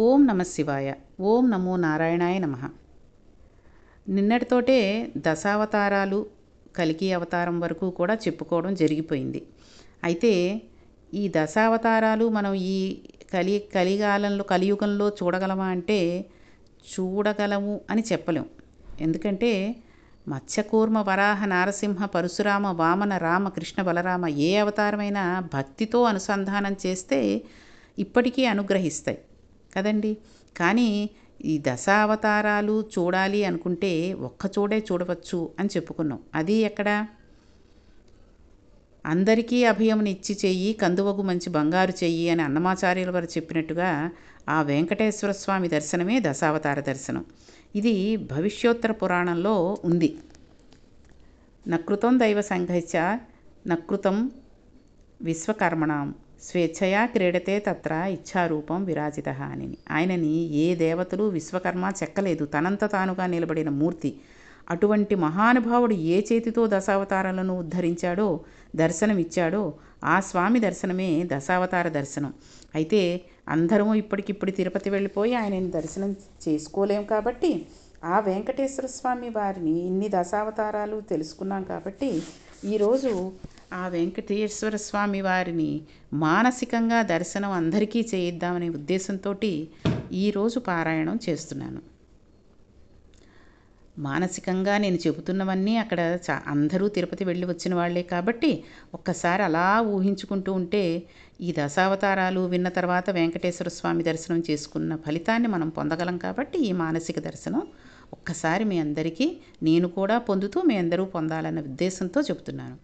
ఓం నమ శివాయ. ఓం నమో నారాయణాయ నమ. నిన్నటితోటే దశావతారాలు కలికి అవతారం వరకు కూడా చెప్పుకోవడం జరిగిపోయింది. అయితే ఈ దశావతారాలు మనం ఈ కలియుగంలో చూడగలమా అంటే చూడగలము అని చెప్పలేం. ఎందుకంటే మత్స్యకూర్మ వరాహ నారసింహ పరశురామ వామన రామ కృష్ణ బలరామ ఏ అవతారమైనా భక్తితో అనుసంధానం చేస్తే ఇప్పటికీ అనుగ్రహిస్తాయి కదండి. కానీ ఈ దశావతారాలు చూడాలి అనుకుంటే ఒక్కచోడే చూడవచ్చు అని చెప్పుకున్నాం. అది ఎక్కడ? అందరికీ అభయమునిచ్చి చెయ్యి కందువగు మంచి బంగారు చెయ్యి అని అన్నమాచార్యుల వారు చెప్పినట్టుగా ఆ వెంకటేశ్వర స్వామి దర్శనమే దశావతార దర్శనం. ఇది భవిష్యోత్తర పురాణంలో ఉంది. నకృతం దైవ సంఘైశ్చ నకృతం విశ్వకర్మణం స్వేచ్ఛయా క్రీడతే తత్ర ఇచ్ఛారూపం విరాజిత అని. ఆయనని ఏ దేవతలు విశ్వకర్మ చెక్కలేదు, తనంత తానుగా నిలబడిన మూర్తి. అటువంటి మహానుభావుడు ఏ చేతితో దశావతారాలను ఉద్ధరించాడో, దర్శనమిచ్చాడో ఆ స్వామి దర్శనమే దశావతార దర్శనం. అయితే అందరము ఇప్పటికిప్పుడు తిరుపతి వెళ్ళిపోయి ఆయనని దర్శనం చేసుకోలేం కాబట్టి ఆ వెంకటేశ్వర స్వామి వారిని ఇన్ని దశావతారాలు తెలుసుకున్నాం కాబట్టి ఈరోజు ఆ వెంకటేశ్వర స్వామి వారిని మానసికంగా దర్శనం అందరికీ చేయిద్దామనే ఉద్దేశంతో ఈరోజు పారాయణం చేస్తున్నాను. మానసికంగా నేను చెబుతున్నవన్నీ అక్కడ అందరూ తిరుపతి వెళ్ళి వచ్చిన వాళ్ళే కాబట్టి ఒక్కసారి అలా ఊహించుకుంటూ ఉంటే ఈ దశావతారాలు విన్న తర్వాత వెంకటేశ్వర స్వామి దర్శనం చేసుకున్న ఫలితాన్ని మనం పొందగలం. కాబట్టి ఈ మానసిక దర్శనం ఒక్కసారి మీ అందరికీ నేను కూడా పొందుతూ మీ అందరూ పొందాలన్న ఉద్దేశంతో చెబుతున్నాను.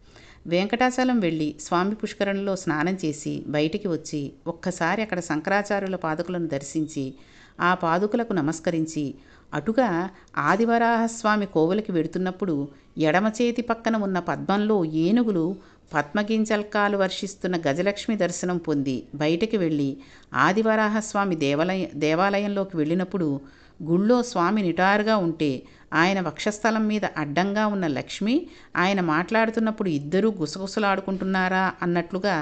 వెంకటాచలం వెళ్ళి స్వామి పుష్కరంలో స్నానం చేసి బయటికి వచ్చి ఒక్కసారి అక్కడ శంకరాచార్యుల పాదుకలను దర్శించి ఆ పాదుకలకు నమస్కరించి అటుగా ఆదివరాహస్వామి కోవలికి వెడుతున్నప్పుడు ఎడమ చేతి పక్కన ఉన్న పద్మంలో ఏనుగులు పద్మగింజల్కాలు వర్షిస్తున్న గజలక్ష్మి దర్శనం పొంది బయటికి వెళ్ళి ఆదివరాహస్వామి దేవాలయంలోకి వెళ్ళినప్పుడు గుళ్ళో స్వామి నిటారుగా ఉంటే ఆయన వక్షస్థలం మీద అడ్డంగా ఉన్న లక్ష్మి ఆయన మాట్లాడుతున్నప్పుడు ఇద్దరూ గుసగుసలాడుకుంటున్నారా అన్నట్లుగా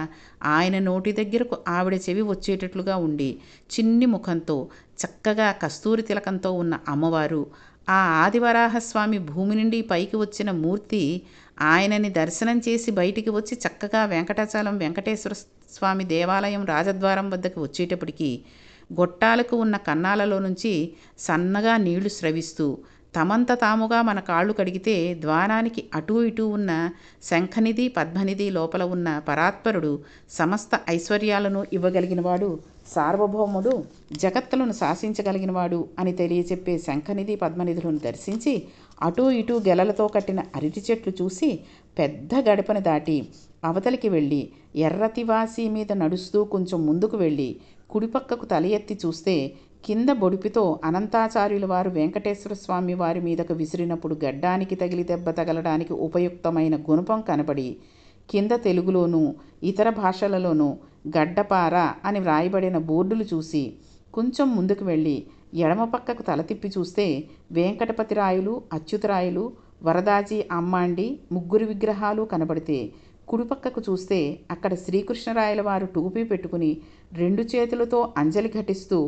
ఆయన నోటి దగ్గరకు ఆవిడ చెవి వచ్చేటట్లుగా ఉండి చిన్ని ముఖంతో చక్కగా కస్తూరి తిలకంతో ఉన్న అమ్మవారు, ఆ ఆదివరాహస్వామి భూమి నుండి పైకి వచ్చిన మూర్తి ఆయనని దర్శనం చేసి బయటికి వచ్చి చక్కగా వెంకటాచలం వెంకటేశ్వర స్వామి దేవాలయం రాజద్వారం వద్దకు వచ్చేటప్పటికి గొట్టాలకు ఉన్న కన్నాలలో నుంచి సన్నగా నీళ్లు స్రవిస్తూ తమంత తాముగా మన కాళ్ళు కడిగితే ద్వారానికి అటూ ఇటూ ఉన్న శంఖనిధి పద్మనిధి లోపల ఉన్న పరాత్పరుడు సమస్త ఐశ్వర్యాలను ఇవ్వగలిగినవాడు, సార్వభౌముడు, జగత్తులను శాసించగలిగినవాడు అని తెలియచెప్పే శంఖనిధి పద్మనిధులను దర్శించి అటూ ఇటూ గెలలతో కట్టిన అరటి చెట్లు చూసి పెద్ద గడపని దాటి అవతలికి వెళ్ళి ఎర్రతివాసి మీద నడుస్తూ కొంచెం ముందుకు వెళ్ళి కుడిపక్కకు తల ఎత్తి చూస్తే కింద బొడిపితో అనంతాచార్యుల వారు వెంకటేశ్వర స్వామి వారి మీదకు విసిరినప్పుడు గడ్డానికి తగిలి దెబ్బ తగలడానికి ఉపయుక్తమైన గుణపం కనబడి కింద తెలుగులోనూ ఇతర భాషలలోనూ గడ్డపార అని వ్రాయబడిన బోర్డులు చూసి కొంచెం ముందుకు వెళ్ళి ఎడమ పక్కకు తల తిప్పి చూస్తే వెంకటపతిరాయులు, అచ్యుతరాయులు, వరదాజీ అమ్మాండి ముగ్గురు విగ్రహాలు కనబడితే కుడిపక్కకు చూస్తే అక్కడ శ్రీకృష్ణరాయల వారు టోపీ పెట్టుకుని రెండు చేతులతో అంజలి ఘటిస్తూ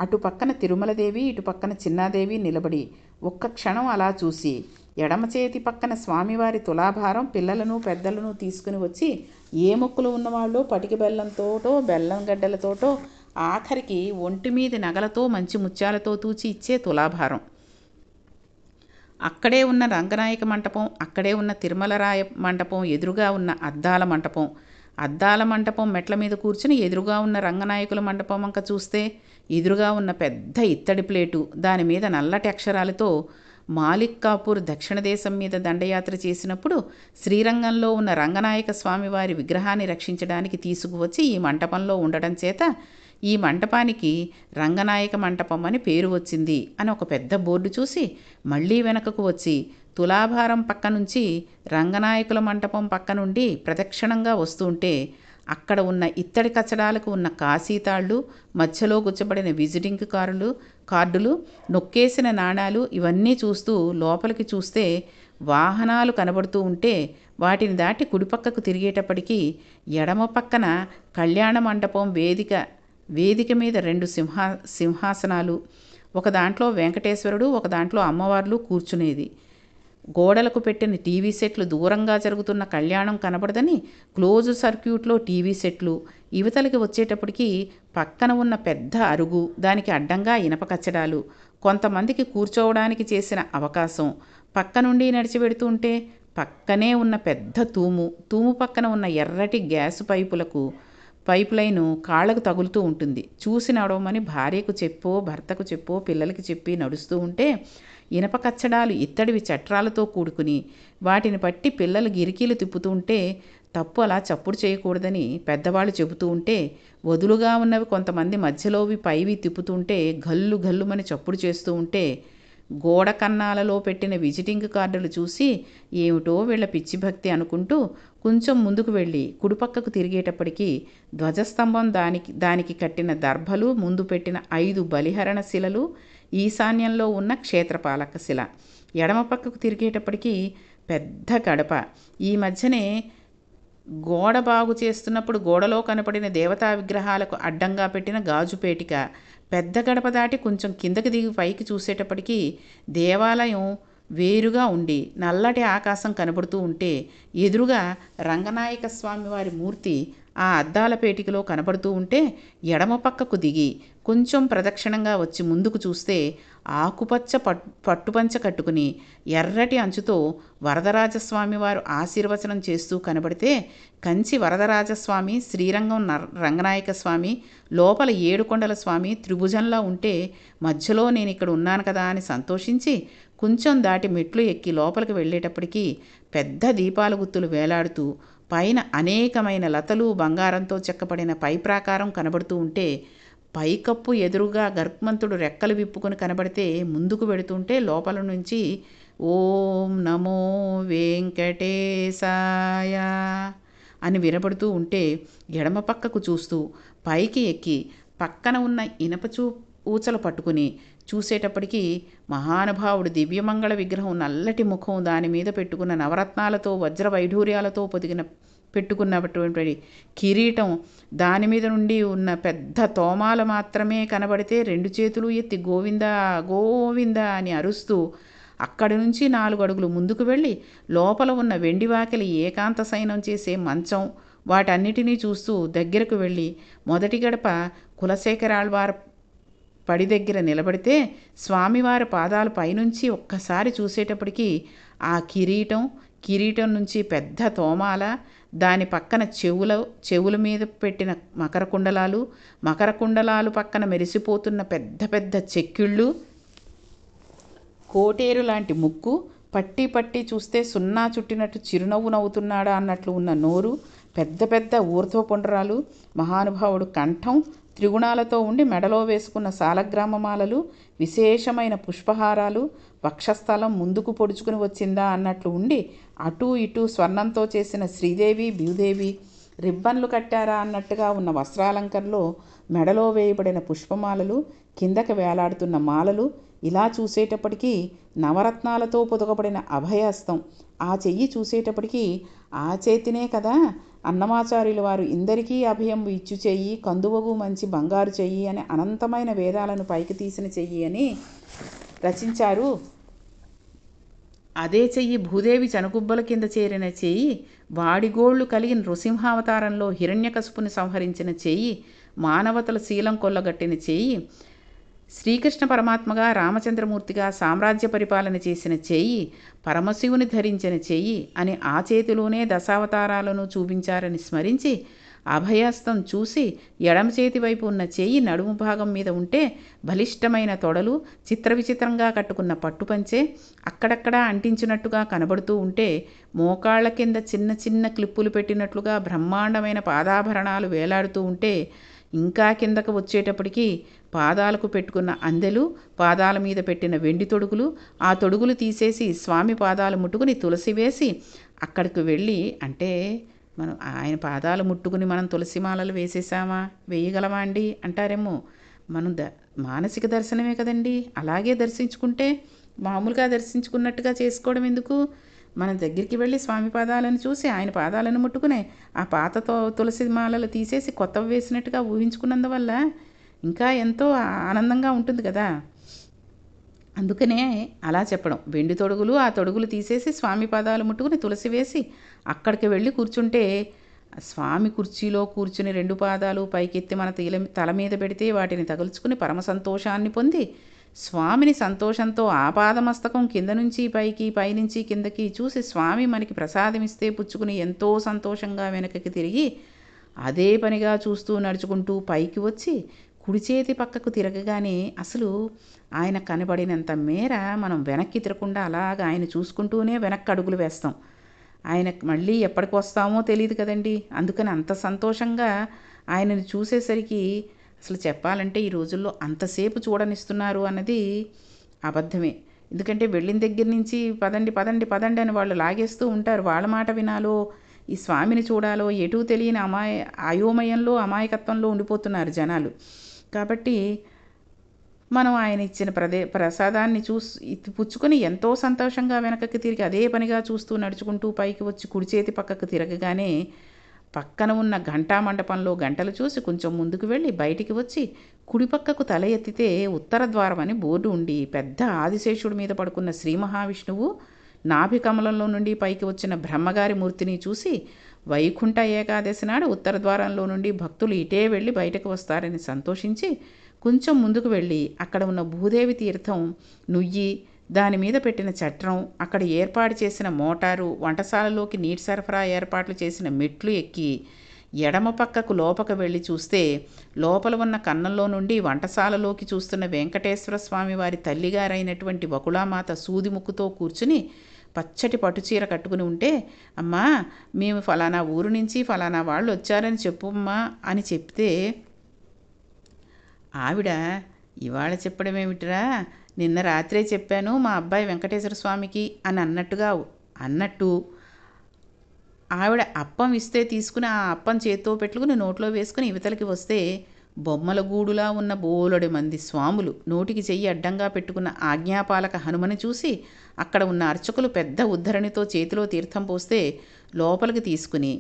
అటు పక్కన తిరుమలదేవి ఇటు పక్కన చిన్నాదేవి నిలబడి ఒక్క క్షణం అలా చూసి ఎడమ చేతి పక్కన స్వామివారి తులాభారం పిల్లలను పెద్దలను తీసుకుని వచ్చి ఏ మొక్కులు ఉన్నవాళ్ళు పటికి బెల్లంతోటో బెల్లం గడ్డలతోటో ఆఖరికి ఒంటి మీద నగలతో మంచి ముత్యాలతో తూచి ఇచ్చే తులాభారం, అక్కడే ఉన్న రంగనాయక మంటపం, అక్కడే ఉన్న తిరుమలరాయ మంటపం ఎదురుగా ఉన్న అద్దాల మంటపం మెట్ల మీద కూర్చుని ఎదురుగా ఉన్న రంగనాయకుల మంటపం వంక చూస్తే ఎదురుగా ఉన్న పెద్ద ఇత్తడి ప్లేటు, దాని మీద నల్లటి అక్షరాలతో మాలిక్ కాపూర్ దక్షిణ దేశం మీద దండయాత్ర చేసినప్పుడు శ్రీరంగంలో ఉన్న రంగనాయక స్వామివారి విగ్రహాన్ని రక్షించడానికి తీసుకువచ్చి ఈ మంటపంలో ఉండడం చేత ఈ మంటపానికి రంగనాయక మంటపం అని పేరు వచ్చింది అని ఒక పెద్ద బోర్డు చూసి మళ్ళీ వెనకకు వచ్చి తులాభారం పక్క నుంచి రంగనాయకుల మంటపం పక్క నుండి ప్రదక్షిణంగా వస్తుంటే అక్కడ ఉన్న ఇత్తడి కచ్చడాలకు ఉన్న కాశీతాళ్ళు, మధ్యలో గుచ్చబడిన విజిటింగ్ కార్డులు, నొక్కేసిన నాణాలు ఇవన్నీ చూస్తూ లోపలికి చూస్తే వాహనాలు కనబడుతూ ఉంటే వాటిని దాటి కుడిపక్కకు తిరిగేటప్పటికీ ఎడమ పక్కన కళ్యాణ మండపం వేదిక వేదిక మీద 2 సింహాసనాలు, ఒక దాంట్లో వెంకటేశ్వరుడు, ఒక దాంట్లో అమ్మవార్లు కూర్చునేది. గోడలకు పెట్టిన టీవీ సెట్లు దూరంగా జరుగుతున్న కళ్యాణం కనబడదని క్లోజ్ సర్క్యూట్లో టీవీ సెట్లు, యువతలకి వచ్చేటప్పటికి పక్కన ఉన్న పెద్ద అరుగు, దానికి అడ్డంగా ఇనప కచ్చడాలు, కొంతమందికి కూర్చోవడానికి చేసిన అవకాశం, పక్క నుండి నడిచి వెడుతుంటే పక్కనే ఉన్న పెద్ద తూము పక్కన ఉన్న ఎర్రటి గ్యాసు పైపు లైను కాళ్లకు తగులుతూ ఉంటుంది. చూసి నడవమని భార్యకు చెప్పో, భర్తకు చెప్పో, పిల్లలకి చెప్పి నడుస్తూ ఉంటే ఇనప కచ్చడాలు ఇత్తడివి చట్రాలతో కూడుకుని వాటిని పట్టి పిల్లలు గిరికీలు తిప్పుతుంటే తప్పు అలా చప్పుడు చేయకూడదని పెద్దవాళ్ళు చెబుతూ ఉంటే, వదులుగా ఉన్నవి కొంతమంది మధ్యలోవి పైవి తిప్పుతుంటే గల్లు గల్లుమని చప్పుడు చేస్తూ ఉంటే, గోడ కన్నాలలో పెట్టిన విజిటింగ్ కార్డులు చూసి ఏమిటో వీళ్ళ పిచ్చి భక్తి అనుకుంటూ కొంచెం ముందుకు వెళ్ళి కుడిపక్కకు తిరిగేటప్పటికీ ధ్వజస్తంభం దానికి కట్టిన దర్భలు, ముందు పెట్టిన 5 బలిహరణ శిలలు, ఈశాన్యంలో ఉన్న క్షేత్రపాలక శిల, ఎడమ పక్కకు తిరిగేటప్పటికీ పెద్ద గడప, ఈ మధ్యనే గోడ బాగు చేస్తున్నప్పుడు గోడలో కనపడిన దేవతా విగ్రహాలకు అడ్డంగా పెట్టిన గాజుపేటిక, పెద్ద గడప దాటి కొంచెం కిందకి దిగి పైకి చూసేటప్పటికీ దేవాలయం వేరుగా ఉండి నల్లటి ఆకాశం కనబడుతూ ఉంటే ఎదురుగా రంగనాయక స్వామి వారి మూర్తి ఆ అద్దాల పేటికలో కనబడుతూ ఉంటే ఎడమ పక్కకు దిగి కొంచెం ప్రదక్షిణంగా వచ్చి ముందుకు చూస్తే ఆకుపచ్చ పట్టుపంచ కట్టుకుని ఎర్రటి అంచుతో వరదరాజస్వామి వారు ఆశీర్వచనం చేస్తూ కనబడితే కంచి వరదరాజస్వామి, శ్రీరంగం రంగనాయక స్వామి, లోపల 7 కొండల స్వామి త్రిభుజంలా ఉంటే మధ్యలో నేను ఇక్కడ ఉన్నాను కదా అని సంతోషించి కొంచెం దాటి మెట్లు ఎక్కి లోపలికి వెళ్ళేటప్పటికీ పెద్ద దీపాల గుత్తులు వేలాడుతూ పైన అనేకమైన లతలు, బంగారంతో చెక్కబడిన పై ప్రాకారం కనబడుతూ ఉంటే పైకప్పు ఎదురుగా గర్భమంతుడు రెక్కలు విప్పుకొని కనబడితే ముందుకు వెడుతుంటే లోపల నుంచి ఓం నమో వెంకటేశాయ అని వినబడుతూ ఉంటే ఎడమ పక్కకు చూస్తూ పైకి ఎక్కి పక్కన ఉన్న ఇనప ఊచలు పట్టుకుని చూసేటప్పటికీ మహానుభావుడు దివ్యమంగళ విగ్రహం, నల్లటి ముఖం, దాని మీద పెట్టుకున్న నవరత్నాలతో వజ్ర వైఢూర్యాలతో పెట్టుకున్నటువంటి కిరీటం, దాని మీద నుండి ఉన్న పెద్ద తోమాలు మాత్రమే కనబడితే 2 చేతులు ఎత్తి గోవిందా గోవిందా అని అరుస్తూ అక్కడి నుంచి 4 అడుగులు ముందుకు వెళ్ళి లోపల ఉన్న వెండి వాకిలి ఏకాంత శయనం చేసే మంచం, వాటన్నిటినీ చూస్తూ దగ్గరకు వెళ్ళి మొదటి గడప కులశేఖరాళ్వార్ పడి దగ్గర నిలబడితే స్వామివారి పాదాలు పైనుంచి ఒక్కసారి చూసేటప్పటికీ ఆ కిరీటం నుంచి పెద్ద తోమాల, దాని పక్కన చెవుల మీద పెట్టిన మకర కుండలాలు పక్కన మెరిసిపోతున్న పెద్ద పెద్ద చెక్కిళ్ళు, కోటేరు లాంటి ముక్కు, పట్టి చూస్తే సున్నా చుట్టినట్టు చిరునవ్వు నవ్వుతున్నాడా అన్నట్లు ఉన్న నోరు, పెద్ద పెద్ద ఊర్ధ్వపుండ్రాలు, మహానుభావుడు కంఠం త్రిగుణాలతో ఉండి మెడలో వేసుకున్న సాలగ్రామమాలలు, విశేషమైన పుష్పహారాలు, వక్షస్థలం ముందుకు పొడుచుకుని వచ్చిందా అన్నట్లు ఉండి అటూ ఇటూ స్వర్ణంతో చేసిన శ్రీదేవి భూదేవి రిబ్బన్లు కట్టారా అన్నట్టుగా ఉన్న వస్త్రాలంకరణలో మెడలో వేయబడిన పుష్పమాలలు, కిందకి వేలాడుతున్న మాలలు, ఇలా చూసేటప్పటికీ నవరత్నాలతో పొదగబడిన అభయహస్తం, ఆ చెయ్యి చూసేటప్పటికీ ఆ చేతినే కదా అన్నమాచార్యుల వారు ఇందరికీ అభయం ఇచ్చు చెయ్యి, కందువగు మంచి బంగారు చెయ్యి అని అనంతమైన వేదాలను పైకి తీసిన చెయ్యి అని రచించారు. అదే చెయ్యి భూదేవి చనుగుబ్బల కింద చేరిన చెయ్యి, వాడిగోళ్లు కలిగిన నృసింహావతారంలో హిరణ్యకశిపుని సంహరించిన చెయ్యి, మానవతల శీలం కొల్లగట్టిన చెయ్యి, శ్రీకృష్ణ పరమాత్మగా రామచంద్రమూర్తిగా సామ్రాజ్య పరిపాలన చేసిన చెయ్యి, పరమశివుని ధరించిన చెయ్యి అని ఆ చేతిలోనే దశావతారాలను చూపించారని స్మరించి అభయస్తం చూసి ఎడమ చేతి వైపు ఉన్న చెయ్యి నడుము భాగం మీద ఉంటే బలిష్టమైన తొడలు, చిత్రవిచిత్రంగా కట్టుకున్న పట్టుపంచే అక్కడక్కడా అంటించినట్టుగా కనబడుతూ ఉంటే మోకాళ్ల కింద చిన్న చిన్న క్లిప్పులు పెట్టినట్లుగా బ్రహ్మాండమైన పాదాభరణాలు వేలాడుతూ ఉంటే ఇంకా కిందకు వచ్చేటప్పటికి పాదాలకు పెట్టుకున్న అందెలు, పాదాల మీద పెట్టిన వెండి తొడుగులు, ఆ తొడుగులు తీసేసి స్వామి పాదాలు ముట్టుకుని తులసి వేసి అక్కడికి వెళ్ళి, అంటే మనం ఆయన పాదాలు ముట్టుకుని మనం తులసిమాలలు వేసేసామా, వేయగలమా అండి అంటారేమో. మనం మానసిక దర్శనమే కదండి, అలాగే దర్శించుకుంటే మామూలుగా దర్శించుకున్నట్టుగా చేసుకోవడం ఎందుకు? మన దగ్గరికి వెళ్ళి స్వామి పాదాలను చూసి ఆయన పాదాలను ముట్టుకునే ఆ పాత తులసి మాలలు తీసేసి కొత్తవి వేసినట్టుగా ఊహించుకున్నందువల్ల ఇంకా ఎంతో ఆనందంగా ఉంటుంది కదా. అందుకనే అలా చెప్పడం. వెండి తొడుగులు, ఆ తొడుగులు తీసేసి స్వామి పాదాలు ముట్టుకుని తులసి వేసి అక్కడికి వెళ్ళి కూర్చుంటే, స్వామి కుర్చీలో కూర్చుని 2 పాదాలు పైకెత్తి మన తల మీద పెడితే వాటిని తగుల్చుకుని పరమ సంతోషాన్ని పొంది, స్వామిని సంతోషంతో ఆపాదమస్తకం కింద నుంచి పైకి, పైనుంచి కిందకి చూసి స్వామి మనకి ప్రసాదమిస్తే పుచ్చుకుని ఎంతో సంతోషంగా వెనకకి తిరిగి, అదే పనిగా చూస్తూ నడుచుకుంటూ పైకి వచ్చి కుడి చేతి పక్కకు తిరగగానే అసలు ఆయన కనబడినంత మేర మనం వెనక్కి తిరగకుండా అలాగ ఆయన చూసుకుంటూనే వెనక్కి అడుగులు వేస్తాం. ఆయనకు మళ్ళీ ఎప్పటికి వస్తామో తెలియదు కదండి. అందుకని అంత సంతోషంగా ఆయనని చూసేసరికి అసలు చెప్పాలంటే ఈ రోజుల్లో అంతసేపు చూడనిస్తున్నారు అన్నది అబద్ధమే. ఎందుకంటే వెళ్ళిన దగ్గర నుంచి పదండి పదండి పదండి అని వాళ్ళు లాగేస్తూ ఉంటారు. వాళ్ళ మాట వినాలో ఈ స్వామిని చూడాలో ఎటూ తెలియని అయోమయంలో అమాయకత్వంలో ఉండిపోతున్నారు జనాలు. కాబట్టి మనం ఆయన ఇచ్చిన ప్రసాదాన్ని పుచ్చుకొని ఎంతో సంతోషంగా వెనకకి తిరిగి అదే పనిగా చూస్తూ నడుచుకుంటూ పైకి వచ్చి కుడి చేతి పక్కకు తిరగగానే పక్కన ఉన్న ఘంటా మండపంలో గంటలు చూసి కొంచెం ముందుకు వెళ్ళి బయటికి వచ్చి కుడి పక్కకు తల ఎత్తితే ఉత్తర ద్వారం అని బోర్డు ఉండి పెద్ద ఆదిశేషుడి మీద పడుకున్న శ్రీ మహావిష్ణువు నాభికమలంలో నుండి పైకి వచ్చిన బ్రహ్మగారి మూర్తిని చూసి వైకుంఠ ఏకాదశి నాడు ఉత్తర ద్వారంలో నుండి భక్తులు ఇటే వెళ్ళి బయటకు వస్తారని సంతోషించి కొంచెం ముందుకు వెళ్ళి అక్కడ ఉన్న భూదేవి తీర్థం నుయ్యి దాని మీద పెట్టిన చట్రం, అక్కడ ఏర్పాటు చేసిన మోటారు, వంటశాలలోకి నీటి సరఫరా ఏర్పాట్లు చేసిన మెట్లు ఎక్కి ఎడమ పక్కకు లోపకు వెళ్ళి చూస్తే లోపల ఉన్న కన్నంలో నుండి వంటశాలలోకి చూస్తున్న వెంకటేశ్వర స్వామి వారి తల్లిగారైనటువంటి వకుళామాత సూది ముక్కుతో కూర్చుని పచ్చటి పట్టుచీర కట్టుకుని ఉంటే, అమ్మా మేము ఫలానా ఊరు నుంచి ఫలానా వాళ్ళు వచ్చారని చెప్పుమ్మా అని చెప్తే, ఆవిడ ఇవాళ చెప్పడమేమిటిరా, నిన్న రాత్రే చెప్పాను మా అబ్బాయి వెంకటేశ్వర స్వామికి అని అన్నట్టు ఆవిడ అప్పం ఇస్తే తీసుకుని ఆ అప్పం చేత్తో పెట్టుకుని నోట్లో వేసుకుని ఇవతలకి వస్తే బొమ్మల గూడులా ఉన్న బోలెడు మంది స్వాములు నోటికి చెయ్యి అడ్డంగా పెట్టుకున్న ఆజ్ఞాపాలక హనుమని చూసి అక్కడ ఉన్న అర్చకులు పెద్ద ఉద్ధరణితో చేతిలో తీర్థం పోస్తే లోపలికి తీసుకుని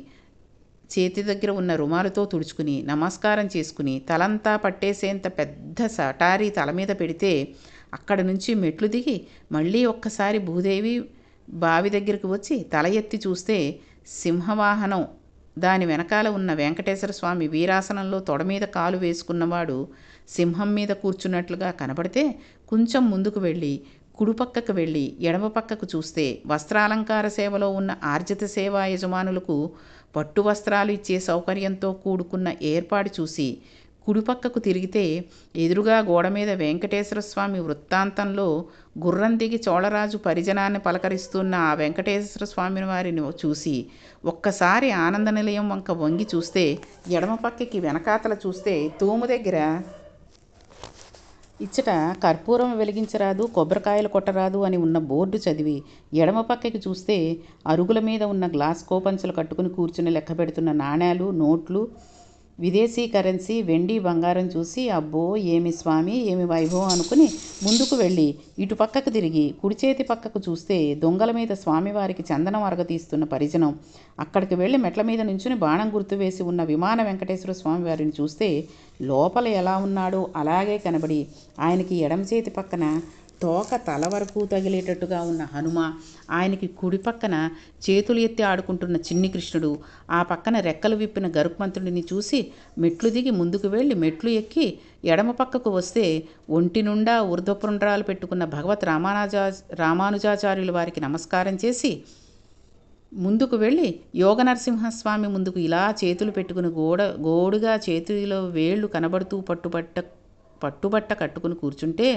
చేతి దగ్గర ఉన్న రుమాలుతో తుడుచుకుని నమస్కారం చేసుకుని తలంతా పట్టేసేంత పెద్ద సటారీ తల మీద పెడితే అక్కడ నుంచి మెట్లు దిగి మళ్ళీ ఒక్కసారి భూదేవి బావి దగ్గరికి వచ్చి తల ఎత్తి చూస్తే సింహవాహనం దాని వెనకాల ఉన్న వెంకటేశ్వర స్వామి వీరాసనంలో తొడ మీద కాలు వేసుకున్నవాడు సింహం మీద కూర్చున్నట్లుగా కనబడితే కొంచెం ముందుకు వెళ్ళి కుడిపక్కకు వెళ్ళి ఎడమ పక్కకు చూస్తే వస్త్రాలంకార సేవలో ఉన్న ఆర్జిత సేవా యజమానులకు పట్టు వస్త్రాలు ఇచ్చే సౌకర్యంతో కూడుకున్న ఏర్పాటు చూసి కుడిపక్కకు తిరిగితే ఎదురుగా గోడ మీద వెంకటేశ్వర స్వామి వృత్తాంతంలో గుర్రం దిగి చోళరాజు పరిజనాన్ని పలకరిస్తున్న ఆ వెంకటేశ్వర స్వామి వారిని చూసి ఒక్కసారి ఆనంద నిలయం వంక వంగి చూస్తే ఎడమ పక్కకి వెనకాతల చూస్తే తూము దగ్గర ఇచ్చట కర్పూరం వెలిగించరాదు, కొబ్బరికాయలు కొట్టరాదు అని ఉన్న బోర్డు చదివి ఎడమ పక్కకి చూస్తే అరుగుల మీద ఉన్న గ్లాస్ కోపంచలు కట్టుకుని కూర్చుని లెక్క పెడుతున్న నాణేలు, నోట్లు, విదేశీ కరెన్సీ, వెండి, బంగారం చూసి అబ్బో ఏమి స్వామి ఏమి వైభవం అనుకుని ముందుకు వెళ్ళి ఇటు పక్కకు తిరిగి కుడి చేతి పక్కకు చూస్తే దొంగల మీద స్వామివారికి చందనం అరగతీస్తున్న పరిజనం, అక్కడికి వెళ్ళి మెట్ల మీద నుంచుని బాణం గుర్తు వేసి ఉన్న విమాన వెంకటేశ్వర స్వామి వారిని చూస్తే లోపల ఎలా ఉన్నాడో అలాగే కనబడి ఆయనకి ఎడమ చేతి పక్కన తోక తల వరకు తగిలేటట్టుగా ఉన్న హనుమ, ఆయనకి కుడి పక్కన చేతులు ఎత్తి ఆడుకుంటున్న చిన్ని కృష్ణుడు, ఆ పక్కన రెక్కలు విప్పిన గరుత్మంతుడిని చూసి మెట్లు దిగి ముందుకు వెళ్ళి మెట్లు ఎక్కి ఎడమ పక్కకు వస్తే ఒంటి నుండా ఊర్ధ్వపుండ్రాలు పెట్టుకున్న భగవత్ రామానుజాచార్యుల వారికి నమస్కారం చేసి ముందుకు వెళ్ళి యోగ నరసింహస్వామి ముందుకు ఇలా చేతులు పెట్టుకుని గోడుగా చేతిలో వేళ్ళు కనబడుతూ పట్టుబట్ట కట్టుకుని కూర్చుంటే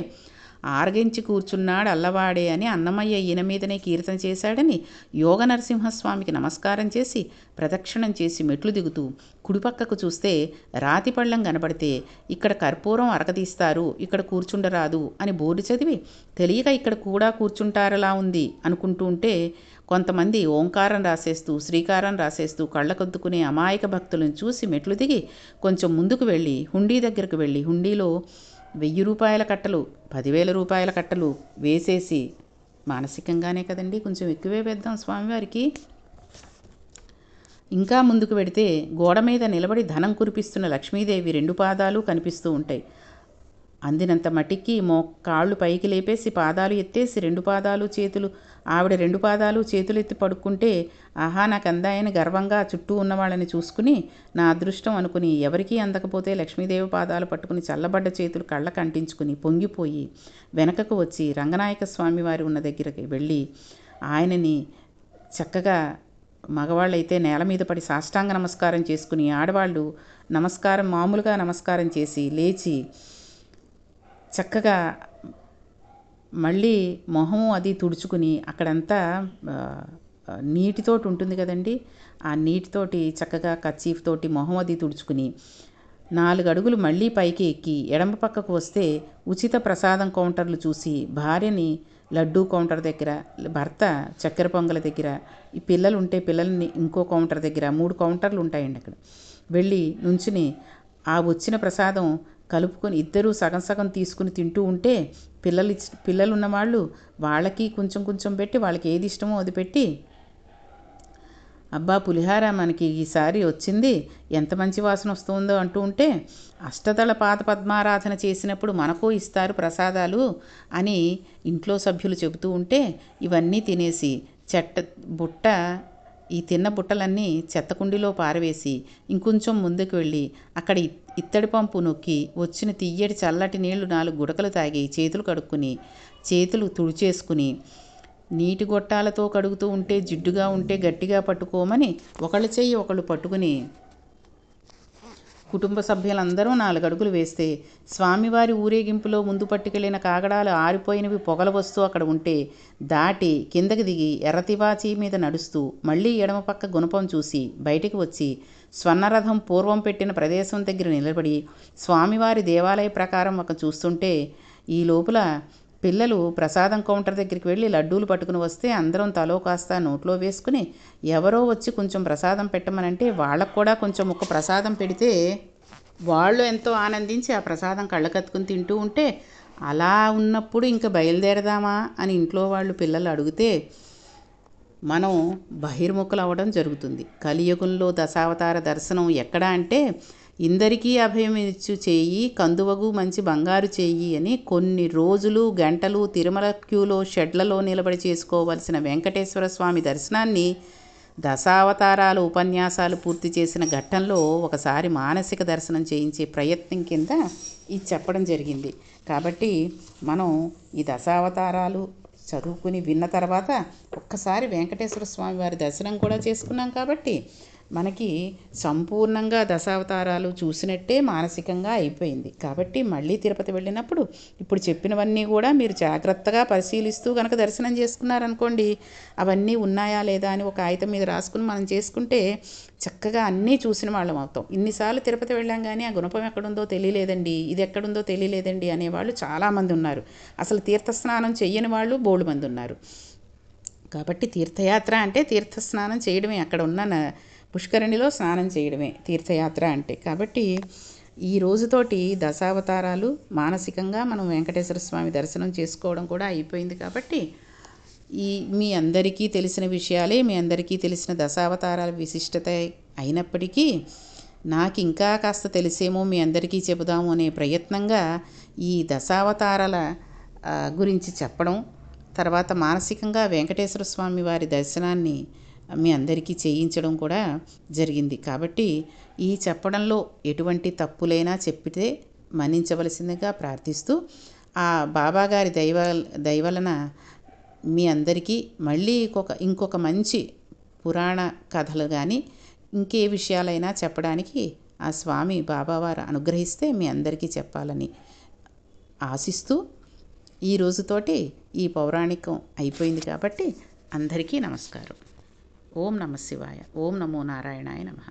ఆరగించి కూర్చున్నాడు అల్లవాడే అని అన్నమయ్య ఈయన మీదనే కీర్తన చేశాడని యోగ నరసింహస్వామికి నమస్కారం చేసి ప్రదక్షిణం చేసి మెట్లు దిగుతూ కుడిపక్కకు చూస్తే రాతి పళ్ళం కనబడితే ఇక్కడ కర్పూరం అరకదీస్తారు, ఇక్కడ కూర్చుండరాదు అని బోర్డు చదివి తెలియక ఇక్కడ కూడా కూర్చుంటారలా ఉంది అనుకుంటూ ఉంటే కొంతమంది ఓంకారం రాసేస్తూ శ్రీకారం రాసేస్తూ కళ్ళకొద్దుకునే అమాయక భక్తులను చూసి మెట్లు దిగి కొంచెం ముందుకు వెళ్ళి హుండీ దగ్గరకు వెళ్ళి హుండీలో 1000 రూపాయల కట్టలు 10,000 రూపాయల కట్టలు వేసేసి మానసికంగానే కదండి కొంచెం ఎక్కువే వేద్దాం స్వామివారికి, ఇంకా ముందుకు వెడితే గోడ మీద నిలబడి ధనం కురిపిస్తున్న లక్ష్మీదేవి 2 పాదాలు కనిపిస్తూ ఉంటాయి. అందినంత మటికి కాళ్ళు పైకి లేపేసి పాదాలు ఎత్తేసి 2 పాదాలు చేతులు, ఆవిడ 2 పాదాలు చేతులెత్తి పడుకుంటే ఆహా నాకు అందాయని గర్వంగా చుట్టూ ఉన్న వాళ్ళని చూసుకుని నా అదృష్టం అనుకుని, ఎవరికీ అందకపోతే లక్ష్మీదేవి పాదాలు పట్టుకుని చల్లబడ్డ చేతులు కళ్ళకు అంటించుకుని పొంగిపోయి వెనకకు వచ్చి రంగనాయక స్వామి వారి ఉన్న దగ్గరికి వెళ్ళి ఆయనని చక్కగా, మగవాళ్ళైతే నేల మీద పడి సాష్టాంగ నమస్కారం చేసుకుని, ఆడవాళ్ళు మామూలుగా నమస్కారం చేసి లేచి చక్కగా మళ్ళీ మొహం అది తుడుచుకుని, అక్కడంతా నీటితోటి ఉంటుంది కదండి, ఆ నీటితోటి చక్కగా కర్చీఫ్ తోటి మొహం అది తుడుచుకుని 4 అడుగులు మళ్ళీ పైకి ఎక్కి ఎడమ పక్కకు వస్తే ఉచిత ప్రసాదం కౌంటర్లు చూసి భార్యని లడ్డూ కౌంటర్ దగ్గర, భర్త చక్కెర పొంగల దగ్గర, ఈ పిల్లలు ఉంటే పిల్లల్ని ఇంకో కౌంటర్ దగ్గర 3 కౌంటర్లు ఉంటాయండి అక్కడ, వెళ్ళి నుంచుని ఆ వచ్చిన ప్రసాదం కలుపుకొని ఇద్దరూ సగం సగం తీసుకుని తింటూ ఉంటే పిల్లలు ఉన్నవాళ్ళు వాళ్ళకి కొంచెం కొంచెం పెట్టి, వాళ్ళకి ఏది ఇష్టమో అది పెట్టి, అబ్బా పులిహార మనకి ఈసారి వచ్చింది, ఎంత మంచి వాసన వస్తుందో అంటూ ఉంటే, అష్టదళ పాద పద్మారాధన చేసినప్పుడు మనకు ఇస్తారు ప్రసాదాలు అని ఇంట్లో సభ్యులు చెబుతూ ఉంటే ఇవన్నీ తినేసి బుట్ట, ఈ తిన్న బుట్టలన్నీ చెత్తకుండిలో పారవేసి ఇంకొంచెం ముందుకు వెళ్ళి అక్కడ ఇత్తడి పంపు నొక్కి వచ్చిన తియ్యటి చల్లటి నీళ్లు 4 గుడకలు తాగి చేతులు కడుక్కుని, చేతులు తుడిచేసుకుని, నీటి గొట్టాలతో కడుగుతూ ఉంటే జిడ్డుగా ఉంటే గట్టిగా పట్టుకోమని ఒకళ్ళ చెయ్యి ఒకళ్ళు పట్టుకుని కుటుంబ సభ్యులందరూ 4 అడుగులు వేస్తే స్వామివారి ఊరేగింపులో ముందు పట్టుకెళ్లిన కాగడాలు ఆరిపోయినవి పొగల వస్తూ అక్కడ ఉంటే దాటి కిందకి దిగి ఎర్రతివాచి మీద నడుస్తూ మళ్ళీ ఎడమ పక్క గుణపం చూసి బయటికి వచ్చి స్వర్ణరథం పూర్వం పెట్టిన ప్రదేశం దగ్గర నిలబడి స్వామివారి దేవాలయ ప్రకారం ఒక చూస్తుంటే ఈ లోపల పిల్లలు ప్రసాదం కౌంటర్ దగ్గరికి వెళ్ళి లడ్డూలు పట్టుకుని వస్తే అందరం తలో కాస్త నోట్లో వేసుకుని ఎవరో వచ్చి కొంచెం ప్రసాదం పెట్టమనంటే వాళ్ళకు కూడా కొంచెం ఒక ప్రసాదం పెడితే వాళ్ళు ఎంతో ఆనందించి ఆ ప్రసాదం కళ్ళకత్తుకుని తింటూ ఉంటే, అలా ఉన్నప్పుడు ఇంకా బయలుదేరదామా అని ఇంట్లో వాళ్ళు పిల్లలు అడిగితే మనం బహిర్ముఖులు అవ్వడం జరుగుతుంది. కలియుగంలో దశావతార దర్శనం ఎక్కడ అంటే ఇందరికీ అభయం ఇచ్చు చేయి కందువగు మంచి బంగారు చేయి అని కొన్ని రోజులు గంటలు తిరుమల క్యూలో షెడ్లలో నిలబడి చేసుకోవలసిన వెంకటేశ్వర స్వామి దర్శనాన్ని దశావతారాలు ఉపన్యాసాలు పూర్తి చేసిన ఘట్టంలో ఒకసారి మానసిక దర్శనం చేయించే ప్రయత్నం కింద ఇది చెప్పడం జరిగింది. కాబట్టి మనం ఈ దశావతారాలు చదువుకుని విన్న తర్వాత ఒక్కసారి వెంకటేశ్వర స్వామి వారి దర్శనం కూడా చేసుకున్నాం కాబట్టి మనకి సంపూర్ణంగా దశావతారాలు చూసినట్టే మానసికంగా అయిపోయింది. కాబట్టి మళ్ళీ తిరుపతి వెళ్ళినప్పుడు ఇప్పుడు చెప్పినవన్నీ కూడా మీరు జాగ్రత్తగా పరిశీలిస్తూ కనుక దర్శనం చేసుకున్నారనుకోండి, అవన్నీ ఉన్నాయా లేదా అని ఒక కాగితం మీద రాసుకుని మనం చేసుకుంటే చక్కగా అన్నీ చూసిన వాళ్ళం అవుతాం. ఇన్నిసార్లు తిరుపతి వెళ్ళాం కానీ ఆ గుణపం ఎక్కడుందో తెలియలేదండి, ఇది ఎక్కడుందో తెలియలేదండి అనేవాళ్ళు చాలామంది ఉన్నారు. అసలు తీర్థస్నానం చెయ్యని వాళ్ళు బోల్డు మంది ఉన్నారు. కాబట్టి తీర్థయాత్ర అంటే తీర్థస్నానం చేయడమే, అక్కడ ఉన్న పుష్కరిణిలో స్నానం చేయడమే తీర్థయాత్ర అంటే. కాబట్టి ఈ రోజుతోటి దశావతారాలు మానసికంగా మనం వెంకటేశ్వర స్వామి దర్శనం చేసుకోవడం కూడా అయిపోయింది. కాబట్టి మీ అందరికీ తెలిసిన విషయాలే, మీ అందరికీ తెలిసిన దశావతారాల విశిష్టత అయినప్పటికీ నాకు ఇంకా కాస్త తెలిసేమో మీ అందరికీ చెబుదాము అనే ప్రయత్నంగా ఈ దశావతారాల గురించి చెప్పడం, తర్వాత మానసికంగా వెంకటేశ్వర స్వామి వారి దర్శనాన్ని మీ అందరికీ చేయించడం కూడా జరిగింది. కాబట్టి ఈ చెప్పడంలో ఎటువంటి తప్పులైనా చెప్పితే మన్నించవలసిందిగా ప్రార్థిస్తూ, ఆ బాబాగారి దయవలన మీ అందరికీ మళ్ళీ ఇంకొక మంచి పురాణ కథలు కానీ ఇంకే విషయాలైనా చెప్పడానికి ఆ స్వామి బాబావారు అనుగ్రహిస్తే మీ అందరికీ చెప్పాలని ఆశిస్తూ ఈ రోజుతోటి ఈ పౌరాణికం అయిపోయింది. కాబట్టి అందరికీ నమస్కారం. ఓం నమః శివాయ. ఓం నమో నారాయణాయ నమః.